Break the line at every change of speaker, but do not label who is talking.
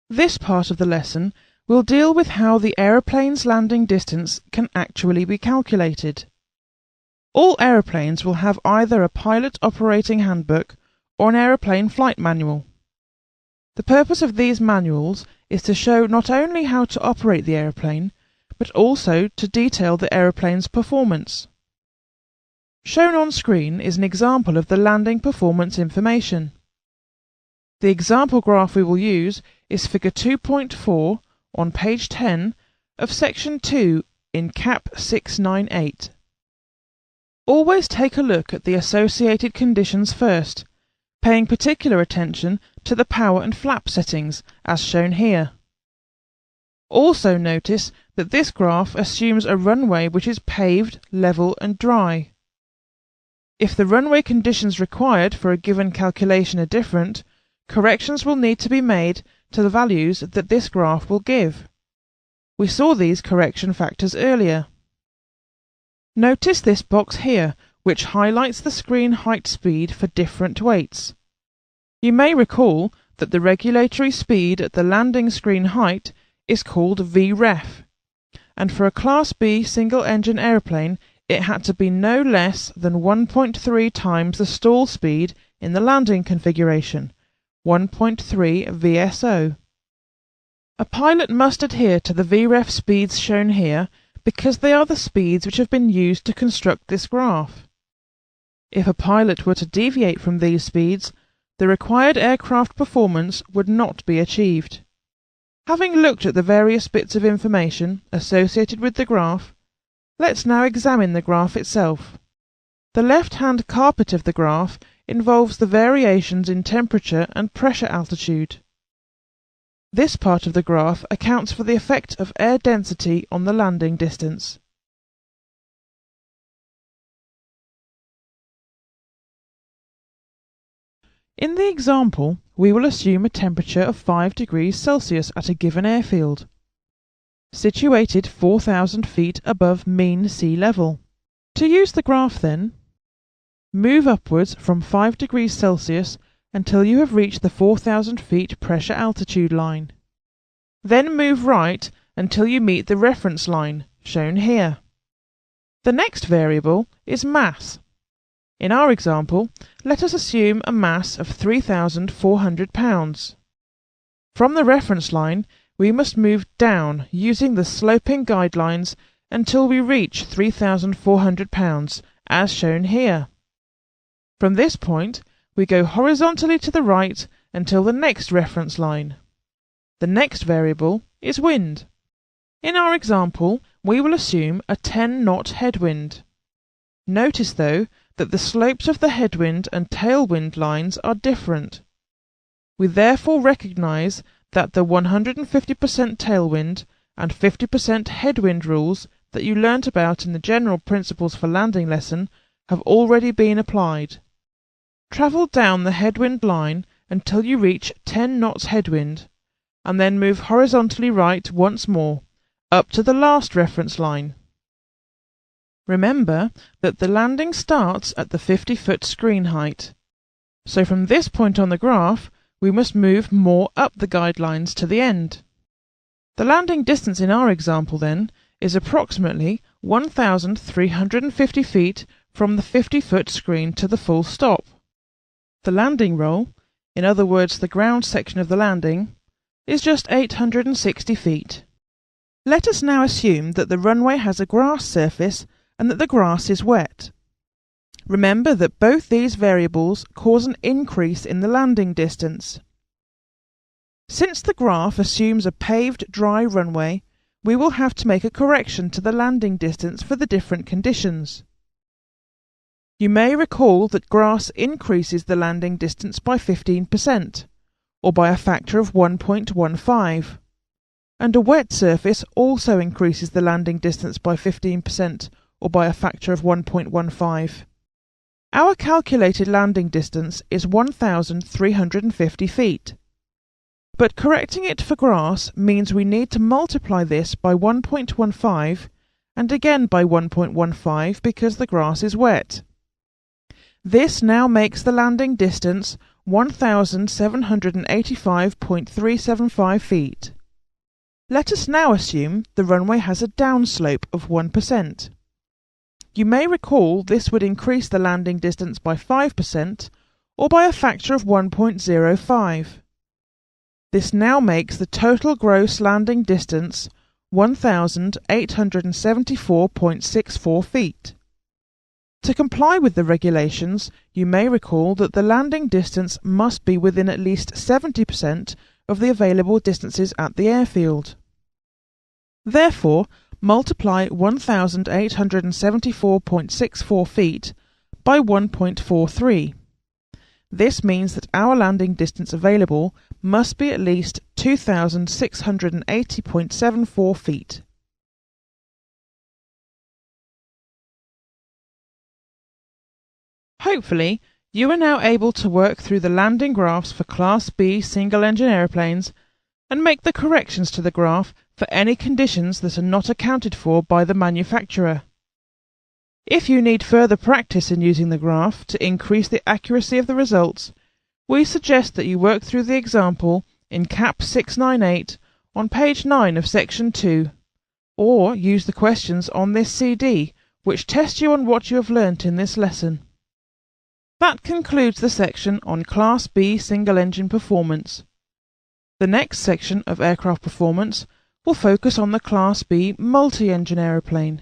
This part of the lesson will deal with how the aeroplane's landing distance can actually be calculated. All aeroplanes will have either a pilot operating handbook or an aeroplane flight manual. The purpose of these manuals is to show not only how to operate the aeroplane, but also to detail the aeroplane's performance. Shown on screen is an example of the landing performance information. The example graph we will use is figure 2.4 on page 10 of section 2 in CAP 698. Always take a look at the associated conditions first, paying particular attention to the power and flap settings as shown here. Also notice that this graph assumes a runway which is paved, level and dry. If the runway conditions required for a given calculation are different, corrections will need to be made to the values that this graph will give. We saw these correction factors earlier. Notice this box here, which highlights the screen height speed for different weights. You may recall that the regulatory speed at the landing screen height is called VREF, and for a Class B single-engine aeroplane it had to be no less than 1.3 times the stall speed in the landing configuration, 1.3 VSO. A pilot must adhere to the VREF speeds shown here because they are the speeds which have been used to construct this graph. If a pilot were to deviate from these speeds, the required aircraft performance would not be achieved. Having looked at the various bits of information associated with the graph, let's now examine the graph itself. The left-hand carpet of the graph involves the variations in temperature and pressure altitude. This part of the graph accounts for the effect of air density on the landing distance. In the example, we will assume a temperature of 5 degrees Celsius at a given airfield, situated 4,000 feet above mean sea level. To use the graph then, move upwards from 5 degrees Celsius until you have reached the 4,000 feet pressure altitude line. Then move right until you meet the reference line, shown here. The next variable is mass. In our example, let us assume a mass of 3,400 pounds. From the reference line, we must move down using the sloping guidelines until we reach 3,400 pounds, as shown here. From this point, we go horizontally to the right until the next reference line. The next variable is wind. In our example, we will assume a 10-knot headwind. Notice, though, that the slopes of the headwind and tailwind lines are different. We therefore recognise that the 150% tailwind and 50% headwind rules that you learnt about in the General Principles for Landing lesson have already been applied. Travel down the headwind line until you reach 10 knots headwind, and then move horizontally right once more, up to the last reference line. Remember that the landing starts at the 50-foot screen height. So from this point on the graph, we must move more up the guidelines to the end. The landing distance in our example, then, is approximately 1,350 feet from the 50-foot screen to the full stop. The landing roll, in other words the ground section of the landing, is just 860 feet. Let us now assume that the runway has a grass surface and that the grass is wet. Remember that both these variables cause an increase in the landing distance. Since the graph assumes a paved dry runway, we will have to make a correction to the landing distance for the different conditions. You may recall that grass increases the landing distance by 15%, or by a factor of 1.15, and a wet surface also increases the landing distance by 15%, or by a factor of 1.15. Our calculated landing distance is 1,350 feet. But correcting it for grass means we need to multiply this by 1.15 and again by 1.15 because the grass is wet. This now makes the landing distance 1,785.375 feet. Let us now assume the runway has a downslope of 1%. You may recall this would increase the landing distance by 5% or by a factor of 1.05. This now makes the total gross landing distance 1,874.64 feet. To comply with the regulations, you may recall that the landing distance must be within at least 70% of the available distances at the airfield. Therefore, multiply 1,874.64 feet by 1.43. This means that our landing distance available must be at least 2,680.74 feet. Hopefully, you are now able to work through the landing graphs for Class B single-engine aeroplanes and make the corrections to the graph for any conditions that are not accounted for by the manufacturer. If you need further practice in using the graph to increase the accuracy of the results, we suggest that you work through the example in CAP 698 on page 9 of Section 2, or use the questions on this CD, which test you on what you have learnt in this lesson. That concludes the section on Class B single-engine performance. The next section of aircraft performance will focus on the Class B multi-engine aeroplane.